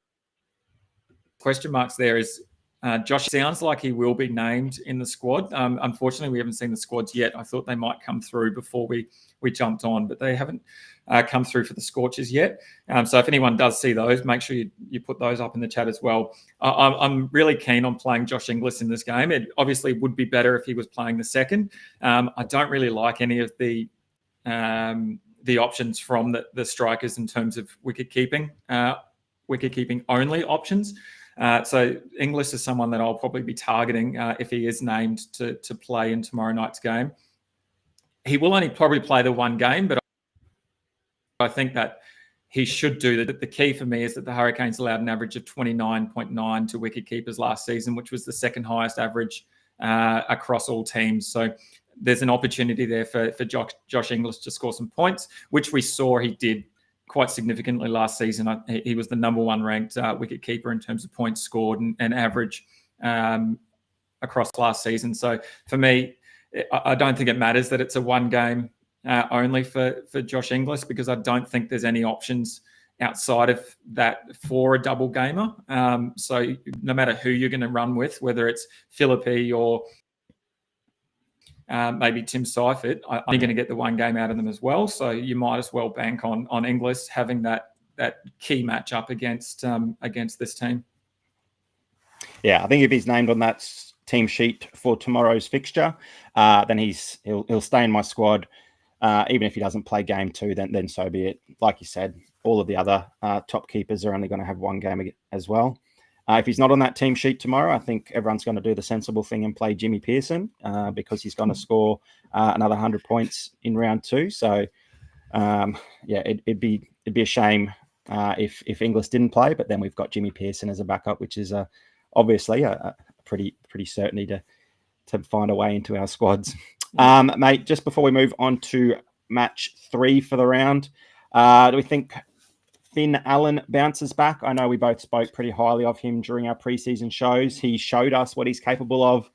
question marks there, is Josh. Sounds like he will be named in the squad. Unfortunately, we haven't seen the squads yet. I thought they might come through before we jumped on, but they haven't come through for the Scorchers yet. So if anyone does see those, make sure you put those up in the chat as well. I'm really keen on playing Josh Inglis in this game. It obviously would be better if he was playing the second. I don't really like any of the options from the strikers in terms of wicket keeping only options. So Inglis is someone that I'll probably be targeting if he is named to play in tomorrow night's game. He will only probably play the one game, but I think that he should do that. The key for me is that the Hurricanes allowed an average of 29.9 to wicket keepers last season, which was the second highest average across all teams. So there's an opportunity there for Josh Inglis to score some points, which we saw he did quite significantly last season. He was the number one ranked wicket keeper in terms of points scored and average across last season. So for me, I don't think it matters that it's a one game only for Josh Inglis, because I don't think there's any options outside of that for a double gamer. So no matter who you're going to run with, whether it's Philippi or maybe Tim Seifert, I'm going to get the one game out of them as well. So you might as well bank on Inglis having that key matchup against this team. Yeah, I think if he's named on that team sheet for tomorrow's fixture, then he'll stay in my squad. Even if he doesn't play game 2, then so be it. Like you said, all of the other top keepers are only going to have one game as well. If he's not on that team sheet tomorrow, I think everyone's going to do the sensible thing and play Jimmy Pearson because he's going to score another 100 points in round 2. So, it'd be a shame if Inglis didn't play, but then we've got Jimmy Pearson as a backup, which is obviously a pretty certainty to find a way into our squads. Mate, just before we move on to match 3 for the round, do we think Finn Allen bounces back? I know we both spoke pretty highly of him during our preseason shows. He showed us what he's capable of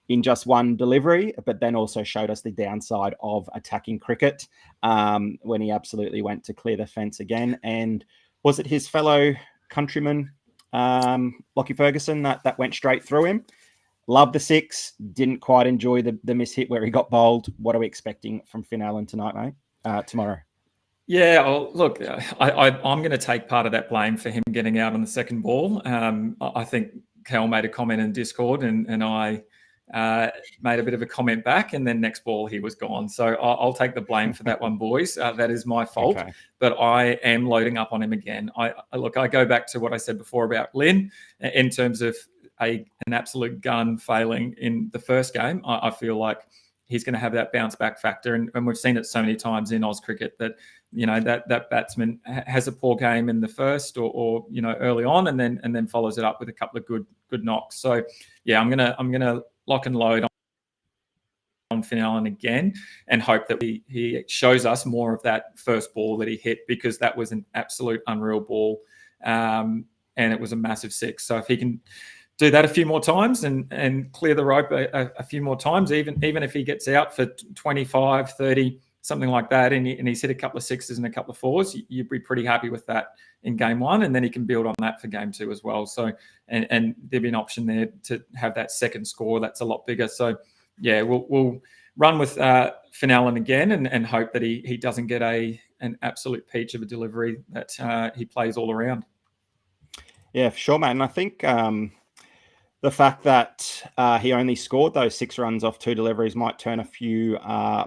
in just one delivery, but then also showed us the downside of attacking cricket when he absolutely went to clear the fence again. And was it his fellow countryman, Lockie Ferguson, that went straight through him? Love the 6. Didn't quite enjoy the miss hit where he got bowled. What are we expecting from Finn Allen tonight, mate? Tomorrow? Yeah, look, I'm going to take part of that blame for him getting out on the second ball. I think Cal made a comment in Discord, and I made a bit of a comment back, and then next ball he was gone. So I'll take the blame for that one, boys. That is my fault. Okay. But I am loading up on him again. I go back to what I said before about Lynn in terms of an absolute gun failing in the first game. I feel like he's going to have that bounce back factor, and we've seen it so many times in Oz cricket that that batsman has a poor game in the first or early on, and then follows it up with a couple of good knocks. So yeah, I'm gonna lock and load on Finn Allen again and hope that he shows us more of that first ball that he hit, because that was an absolute unreal ball, and it was a massive 6. So if he can do that a few more times and clear the rope a few more times, even if he gets out for 25, 30, something like that, and he's hit a couple of 6s and a couple of 4s, you'd be pretty happy with that in game 1, and then he can build on that for game 2 as well. So, and there'd be an option there to have that second score that's a lot bigger. So, yeah, we'll run with Finn Allen again and hope that he doesn't get an absolute peach of a delivery, that he plays all around. Yeah, for sure, man. And I think the fact that he only scored those 6 runs off 2 deliveries might turn a few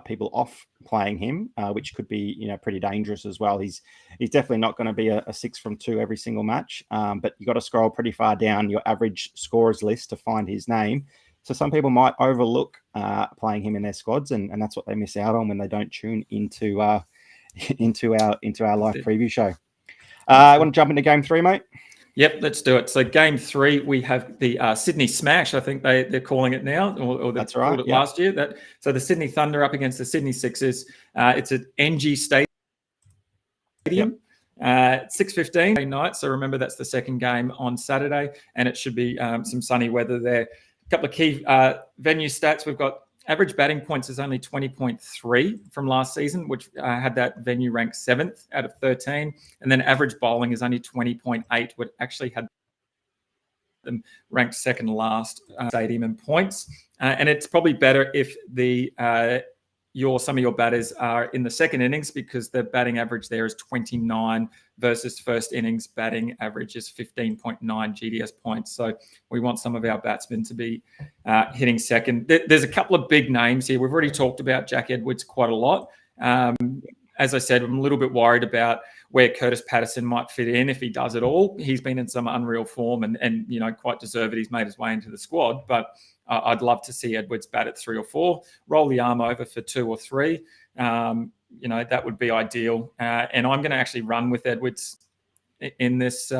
people off playing him, which could be pretty dangerous as well. He's definitely not going to be a 6 from 2 every single match, but you got to scroll pretty far down your average scorers list to find his name. So some people might overlook playing him in their squads, and that's what they miss out on when they don't tune into our live preview show. I want to jump into game 3, mate. Yep, let's do it. So game 3, we have the Sydney Smash, I think they're calling it now, or that's right. Called it last year. So the Sydney Thunder up against the Sydney Sixers. It's at NG Stadium. Yep. 6:15 night. So remember, that's the second game on Saturday, and it should be some sunny weather there. A couple of key venue stats. We've got average batting points is only 20.3 from last season, which had that venue ranked 7th out of 13. And then average bowling is only 20.8, which actually had them ranked second last stadium in points. And it's probably better if some of your batters are in the second innings, because the batting average there is 29 versus first innings batting average is 15.9 GDS points. So we want some of our batsmen to be hitting second. There's a couple of big names here. We've already talked about Jack Edwards quite a lot. As I said, I'm a little bit worried about where Curtis Patterson might fit in if he does it all. He's been in some unreal form and quite deserved it. He's made his way into the squad, but I'd love to see Edwards bat at 3 or 4, roll the arm over for 2 or 3. that would be ideal. And I'm going to actually run with Edwards in this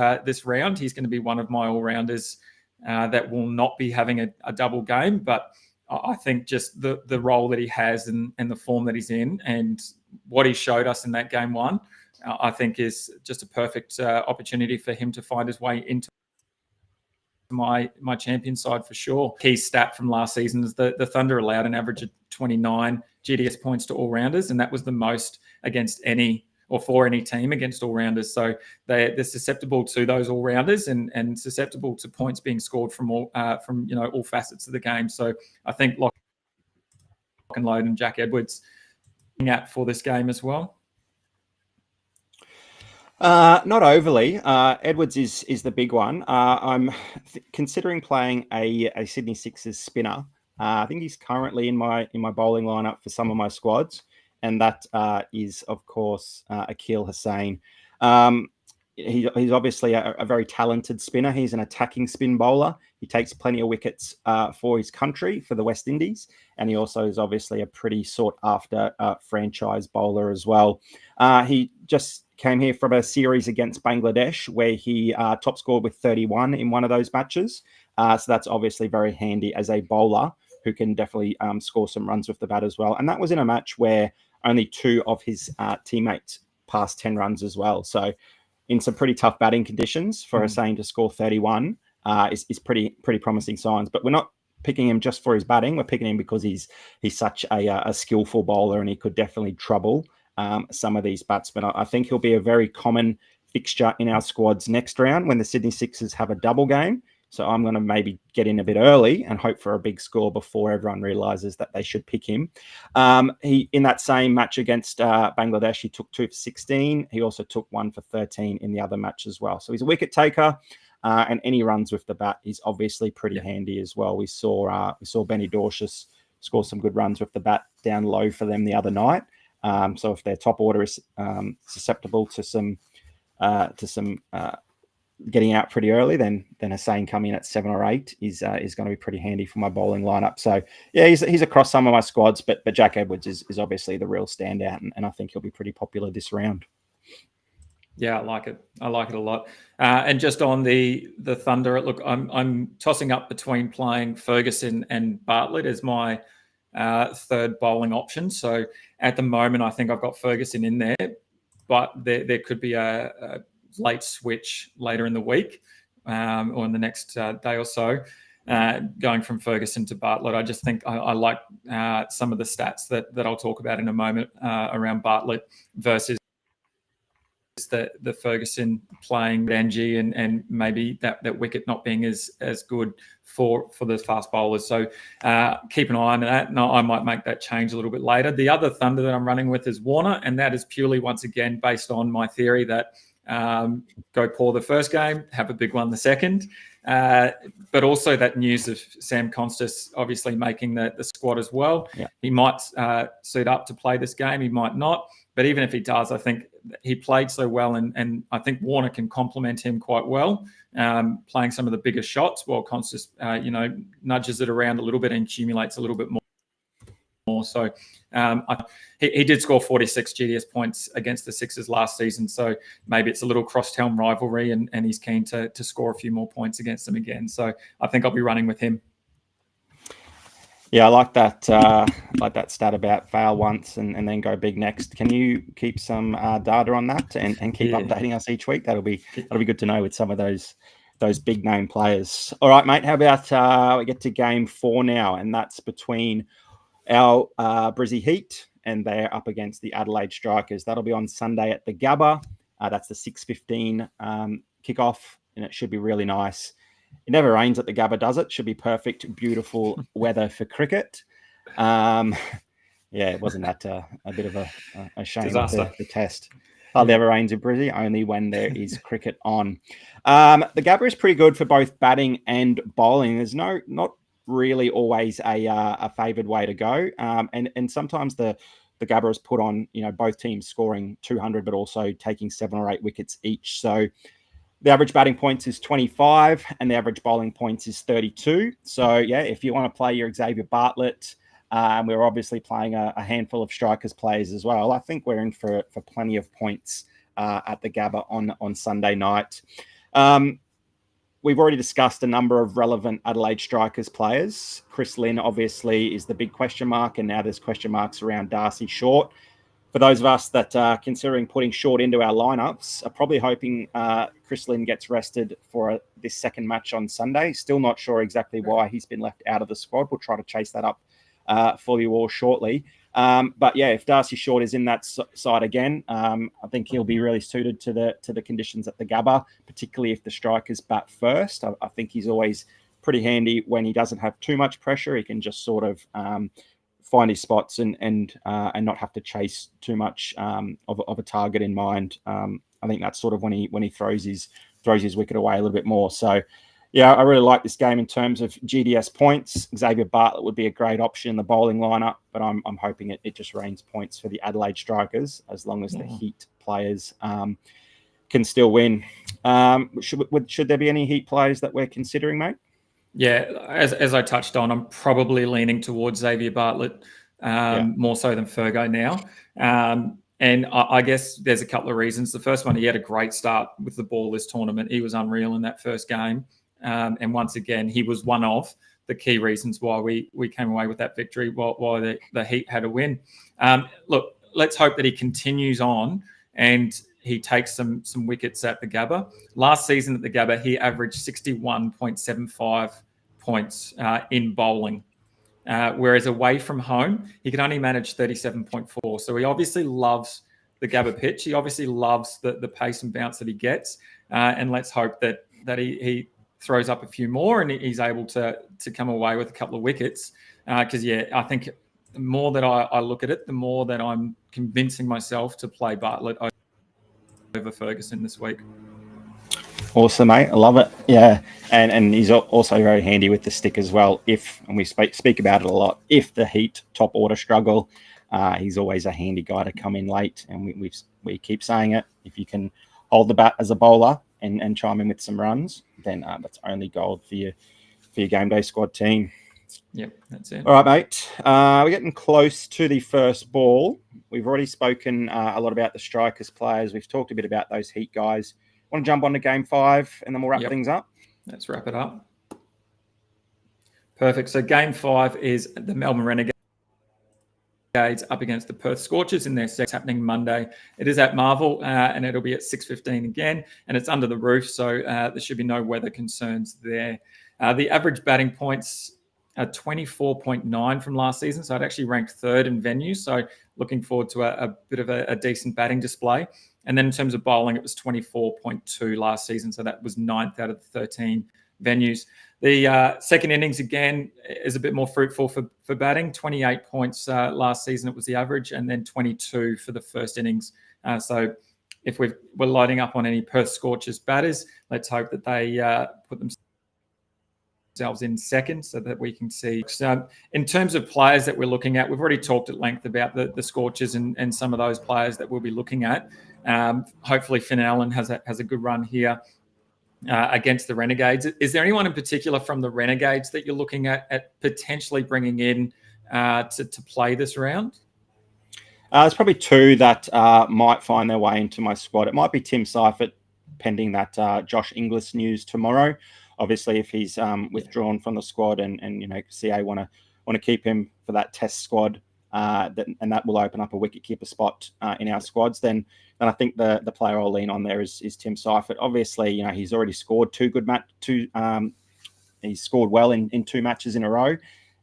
round. He's going to be one of my all-rounders that will not be having a double game, but I think just the role that he has and the form that he's in and what he showed us in that game one, I think is just a perfect opportunity for him to find his way into my champion side for sure. Key stat from last season is the Thunder allowed an average of 29 GDS points to all-rounders, and that was the most against any or for any team against all-rounders. So they're susceptible to those all-rounders and susceptible to points being scored from all facets of the game. So I think Lock and Load and Jack Edwards at for this game as well. Not overly. Edwards is the big one. I'm considering playing a Sydney Sixers spinner. I think he's currently in my bowling lineup for some of my squads, and that is of course Akil Hussain. He's obviously a very talented spinner. He's an attacking spin bowler. He takes plenty of wickets for his country, for the West Indies, and he also is obviously a pretty sought after franchise bowler as well. He just came here from a series against Bangladesh where he top scored with 31 in one of those matches. So that's obviously very handy as a bowler who can definitely score some runs with the bat as well. And that was in a match where only 2 of his teammates passed 10 runs as well. So in some pretty tough batting conditions for Hussain to score 31 is pretty promising signs. But we're not picking him just for his batting. We're picking him because he's such a skillful bowler, and he could definitely trouble some of these batsmen. I think he'll be a very common fixture in our squads next round when the Sydney Sixers have a double game. So I'm going to maybe get in a bit early and hope for a big score before everyone realises that they should pick him. He in that same match against Bangladesh, he took 2 for 16. He also took 1 for 13 in the other match as well. So he's a wicket taker, and any runs with the bat is obviously pretty handy as well. We saw Benny Dorshus score some good runs with the bat down low for them the other night. So if their top order is susceptible to some getting out pretty early, then Hussain coming in at 7 or 8 is going to be pretty handy for my bowling lineup. So yeah, he's across some of my squads, but Jack Edwards is obviously the real standout, and I think he'll be pretty popular this round. Yeah, I like it. I like it a lot. And just on the Thunder, look, I'm tossing up between playing Ferguson and Bartlett as my third bowling option. So at the moment, I think I've got Ferguson in there, but there could be a late switch later in the week or in the next day or so, going from Ferguson to Bartlett. I just think I like some of the stats that I'll talk about in a moment around Bartlett versus the Ferguson playing Benji and maybe that wicket not being as good for the fast bowlers. So keep an eye on that. No, I might make that change a little bit later. The other Thunder that I'm running with is Warner, and that is purely once again based on my theory that go poor the first game, have a big one the second. But also that news of Sam Constas obviously making the squad as well. Yeah. He might suit up to play this game. He might not. But even if he does, I think he played so well, and I think Warner can complement him quite well, playing some of the bigger shots while Constas, nudges it around a little bit and accumulates a little bit more. So he did score 46 GDS points against the Sixers last season. So maybe it's a little cross-town rivalry, and he's keen to score a few more points against them again. So I think I'll be running with him. Yeah, I like that stat about fail once and then go big next. Can you keep some data on that and keep updating us each week? That'll be good to know with some of those big name players. All right, mate. How about we get to game 4 now, and that's between our Brizzy Heat, and they're up against the Adelaide Strikers. That'll be on Sunday at the Gabba. That's the 6:15 kickoff, and it should be really nice. It never rains at the Gabba, does it? Should be perfect, beautiful weather for cricket. It wasn't that a bit of a shame with the test. Never rains in Brizzy, only when there is cricket on. The Gabba is pretty good for both batting and bowling. There's not really always a favoured way to go. And sometimes the Gabba is put on, both teams scoring 200, but also taking 7 or 8 wickets each. So the average batting points is 25 and the average bowling points is 32. So, yeah, if you want to play your Xavier Bartlett, and we're obviously playing a handful of strikers players as well. I think we're in for plenty of points at the Gabba on Sunday night. We've already discussed a number of relevant Adelaide strikers players. Chris Lynn obviously is the big question mark, and now there's question marks around Darcy Short. For those of us that are considering putting Short into our lineups, are probably hoping Chris Lynn gets rested for this second match on Sunday. Still not sure exactly why he's been left out of the squad. We'll try to chase that up for you all shortly. But yeah, if Darcy Short is in that side again, I think he'll be really suited to the conditions at the Gabba, particularly if the strikers bat first. I think he's always pretty handy when he doesn't have too much pressure. He can just sort of find his spots and not have to chase too much of a target in mind. I think that's sort of when he throws his wicket away a little bit more. So yeah, I really like this game in terms of GDS points. Xavier Bartlett would be a great option in the bowling lineup, but I'm hoping it just rains points for the Adelaide strikers as long as the Heat players can still win. Should there be any Heat players that we're considering, mate? Yeah, as I touched on, I'm probably leaning towards Xavier Bartlett more so than Fergo now. And I guess there's a couple of reasons. The first one, he had a great start with the ball this tournament. He was unreal in that first game. And once again, he was one of the key reasons why we came away with that victory, why the Heat had a win. Look, let's hope that he continues on and he takes some wickets at the Gabba. Last season at the Gabba, he averaged 61.75 points in bowling. Whereas away from home, he could only manage 37.4. So he obviously loves the Gabba pitch. He obviously loves the pace and bounce that he gets. And let's hope that he throws up a few more and he's able to come away with a couple of wickets. Because, I think the more that I look at it, the more that I'm convincing myself to play Bartlett over Ferguson this week. Awesome, mate. I love it. Yeah. And he's also very handy with the stick as well. And we speak about it a lot, if the Heat top order struggle, he's always a handy guy to come in late. And we keep saying it. If you can hold the bat as a bowler and chime in with some runs, then that's only gold for your game day squad team. Yep, that's it. All right, mate. We're getting close to the first ball. We've already spoken a lot about the strikers players. We've talked a bit about those Heat guys. Want to jump on to game 5 and then we'll wrap things up? Let's wrap it up. Perfect. So game 5 is the Melbourne Renegades up against the Perth Scorchers in their set, happening Monday. It is at Marvel and it'll be at 6:15 again, and it's under the roof, so there should be no weather concerns there. The average batting points are 24.9 from last season, so it actually ranked third in venues. So looking forward to a bit of a decent batting display. And then in terms of bowling, it was 24.2 last season, so that was 9th out of the 13 venues. The second innings, again, is a bit more fruitful for batting. 28 points last season, it was the average, and then 22 for the first innings. So if we're loading up on any Perth Scorchers batters, let's hope that they put themselves in second so that we can see. So in terms of players that we're looking at, we've already talked at length about the Scorchers and some of those players that we'll be looking at. Hopefully Finn Allen has a good run here against the Renegades. Is there anyone in particular from the Renegades that you're looking at potentially bringing in to play this round? There's probably two that might find their way into my squad. It might be Tim Seifert, pending that Josh Inglis news tomorrow. Obviously, if he's withdrawn from the squad and CA want to keep him for that test squad, and that will open up a wicketkeeper spot in our squads, then I think the player I'll lean on there is Tim Seifert. Obviously, he's already scored he's scored well in 2 matches in a row.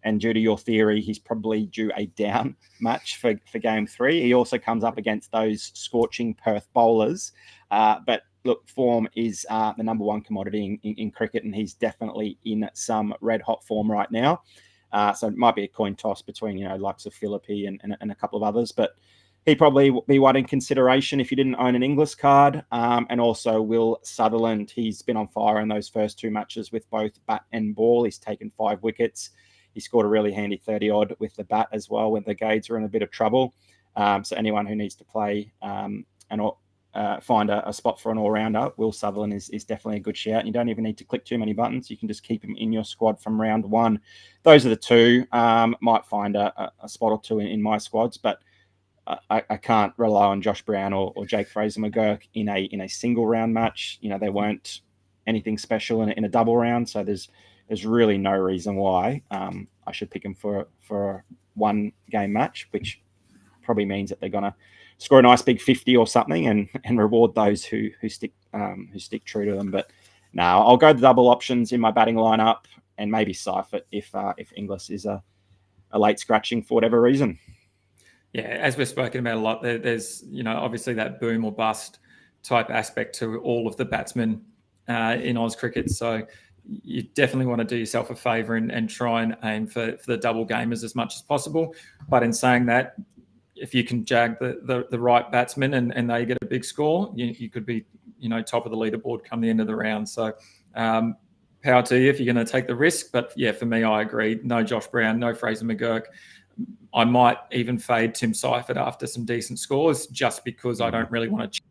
And due to your theory, he's probably due a down match for game 3. He also comes up against those scorching Perth bowlers. But look, form is the number one commodity in cricket, and he's definitely in some red hot form right now. So it might be a coin toss between, likes of Philippi and a couple of others. But he'd probably be one in consideration if you didn't own an Inglis card. And also Will Sutherland. He's been on fire in those first 2 matches with both bat and ball. He's taken 5 wickets. He scored a really handy 30-odd with the bat as well when the Gades are in a bit of trouble. So anyone who needs to play find a spot for an all-rounder, Will Sutherland is definitely a good shout. You don't even need to click too many buttons. You can just keep him in your squad from round one. Those are the two. Might find a spot or two in my squads, but I can't rely on Josh Brown or Jake Fraser-McGurk in a single round match. They weren't anything special in a double round, so there's really no reason why I should pick him for a one game match, which probably means that they're gonna score a nice big 50 or something and reward those who stick true to them. But no, I'll go the double options in my batting lineup and maybe Seifert if Inglis is a late scratching for whatever reason. Yeah, as we've spoken about a lot, there's obviously that boom or bust type aspect to all of the batsmen in Oz cricket. So you definitely want to do yourself a favour and try and aim for the double gamers as much as possible. But in saying that, if you can jag the right batsman and they get a big score, you could be top of the leaderboard come the end of the round. So power to you if you're going to take the risk. But yeah, for me, I agree. No Josh Brown, no Fraser-McGurk. I might even fade Tim Seifert after some decent scores just because I don't really want to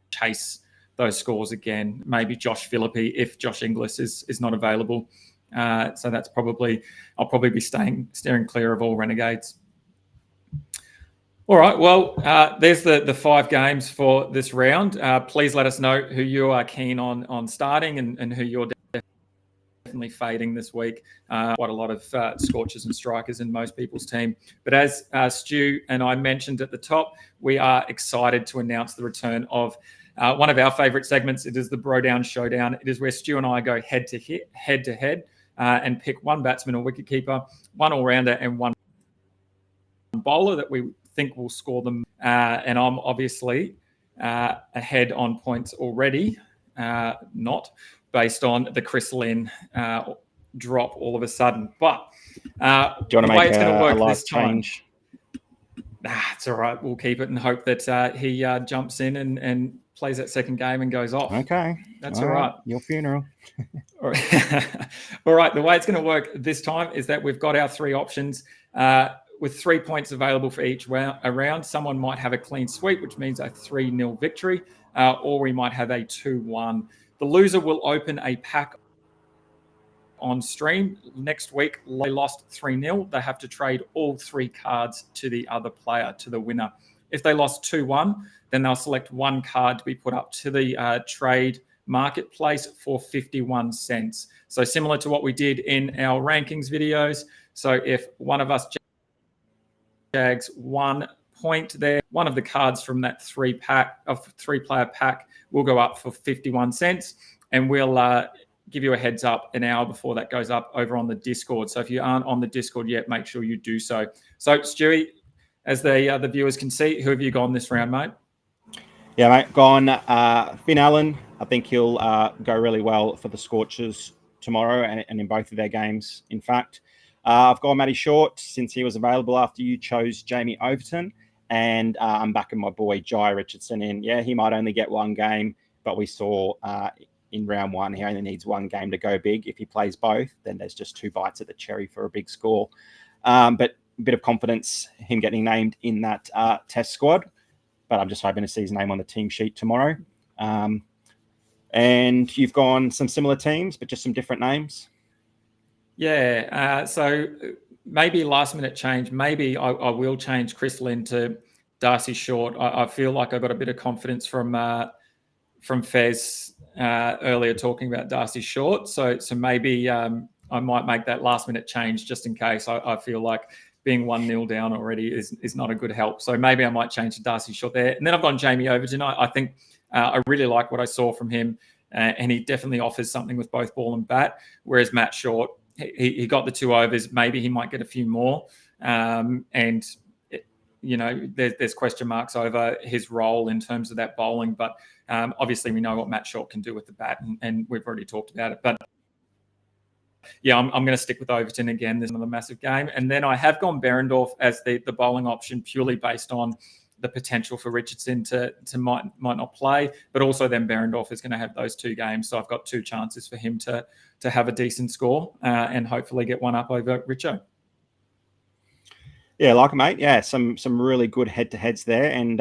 chase those scores again. Maybe Josh Philippe if Josh Inglis is not available. So that's I'll probably be steering clear of all Renegades. All right, well, there's the 5 games for this round. Please let us know who you are keen on starting and who you're definitely fading this week. Quite a lot of scorchers and strikers in most people's team. But as Stu and I mentioned at the top, we are excited to announce the return of one of our favourite segments. It is the Bro Down Showdown. It is where Stu and I go head to head and pick one batsman or wicketkeeper, one all-rounder and one bowler that we think will score them. And I'm obviously ahead on points already, not based on the Chris Lynn drop all of a sudden. But do you want to make it's going to work this time? Change? It's all right. We'll keep it and hope that he jumps in and plays that second game and goes off. Okay. That's all right. Your funeral. All right. The way it's going to work this time is that we've got our 3 options with 3 points available for each round. Someone might have a clean sweep, which means a 3-0 victory, or we might have a 2-1. The loser will open a pack on stream. Next week, they lost 3-0. They have to trade all 3 cards to the other player, to the winner. If they lost 2-1, then they'll select 1 card to be put up to the trade marketplace for 51 cents. So similar to what we did in our rankings videos. So if one of us jags 1 point there, one of the cards from that 3-player pack will go up for 51 cents. And we'll give you a heads up an hour before that goes up over on the Discord. So if you aren't on the Discord yet, make sure you do so. So Stewie, as the viewers can see, who have you gone this round, mate? Yeah, mate, gone Finn Allen. I think he'll go really well for the Scorchers tomorrow and in both of their games, in fact. I've gone Matty Short since he was available after you chose Jamie Overton. And I'm backing my boy Jai Richardson in. Yeah, he might only get 1 game, but we saw in round 1 he only needs 1 game to go big. If he plays both, then there's just 2 bites at the cherry for a big score. But a bit of confidence him getting named in that test squad. But I'm just hoping to see his name on the team sheet tomorrow. And you've gone some similar teams, but just some different names. Yeah, so maybe last minute change. Maybe I will change Chris Lynn to Darcy Short. I feel like I got a bit of confidence from Fez earlier talking about Darcy Short. So maybe I might make that last minute change just in case. I feel like being 1-0 down already is not a good help. So maybe I might change to Darcy Short there. And then I've gone Jamie Overton. I think I really like what I saw from him. And he definitely offers something with both ball and bat. Whereas Matt Short, he got the 2 overs. Maybe he might get a few more. There's question marks over his role in terms of that bowling. But obviously we know what Matt Short can do with the bat, and we've already talked about it. But yeah, I'm going to stick with Overton again. There's another massive game. And then I have gone Berendorf as the bowling option purely based on the potential for Richardson to might not play, but also then Berendorf is going to have those 2 games. So I've got 2 chances for him to have a decent score and hopefully get one up over Richo. Yeah, like it, mate. Yeah, some really good head-to-heads there, and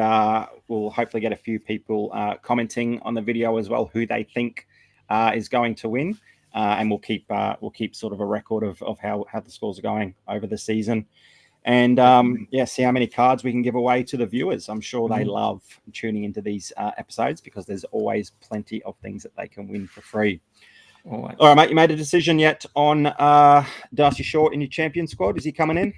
we'll hopefully get a few people commenting on the video as well who they think is going to win, and we'll keep sort of a record of how the scores are going over the season, and yeah, see how many cards we can give away to the viewers. I'm sure they love tuning into these episodes because there's always plenty of things that they can win for free. All right, mate. You made a decision yet on Darcy Short in your champion squad? Is he coming in?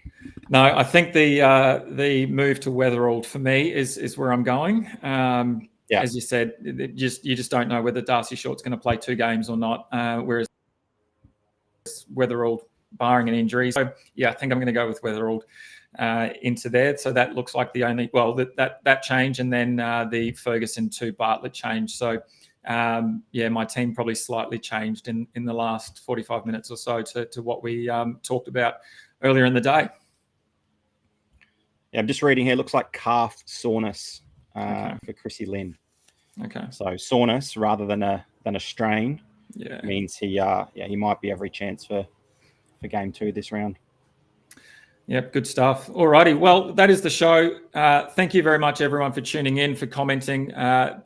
No, I think the move to Weatherald for me is where I'm going. As you said, you just don't know whether Darcy Short's going to play 2 games or not. Whereas Weatherald, barring an injury, so yeah, I think I'm going to go with Weatherald into there. So that looks like the only that change, and then the Ferguson to Bartlett change. So. Yeah, my team probably slightly changed in the last 45 minutes or so to what we talked about earlier in the day. Yeah, I'm just reading here. Looks like calf soreness for Chrissy Lynn. Okay. So soreness rather than a strain. Yeah. Means he might be every chance for game 2 this round. Yep, good stuff. All righty. Well, that is the show. Thank you very much, everyone, for tuning in, for commenting.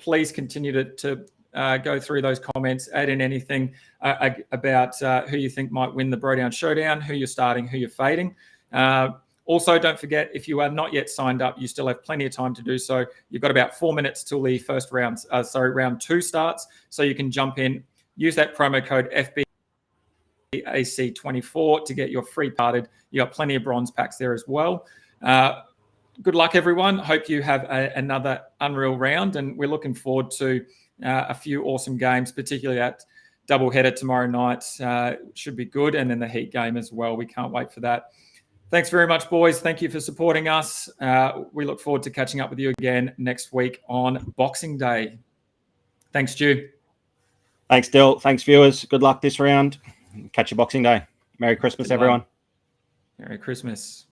Please continue to go through those comments, add in anything about who you think might win the Brodown Showdown, who you're starting, who you're fading. Also, don't forget, if you are not yet signed up, you still have plenty of time to do so. You've got about 4 minutes till the first round, round 2 starts. So you can jump in, use that promo code FBAC24 to get your free parted. You got plenty of bronze packs there as well. Good luck, everyone. Hope you have another unreal round, and we're looking forward to a few awesome games, particularly that doubleheader tomorrow night. Should be good, and then the Heat game as well. We can't wait for that. Thanks very much, boys. Thank you for supporting us. We look forward to catching up with you again next week on Boxing Day. Thanks, Stu. Thanks, Dyl. Thanks, viewers. Good luck this round. Catch you Boxing Day. Merry Christmas, everyone. Merry Christmas.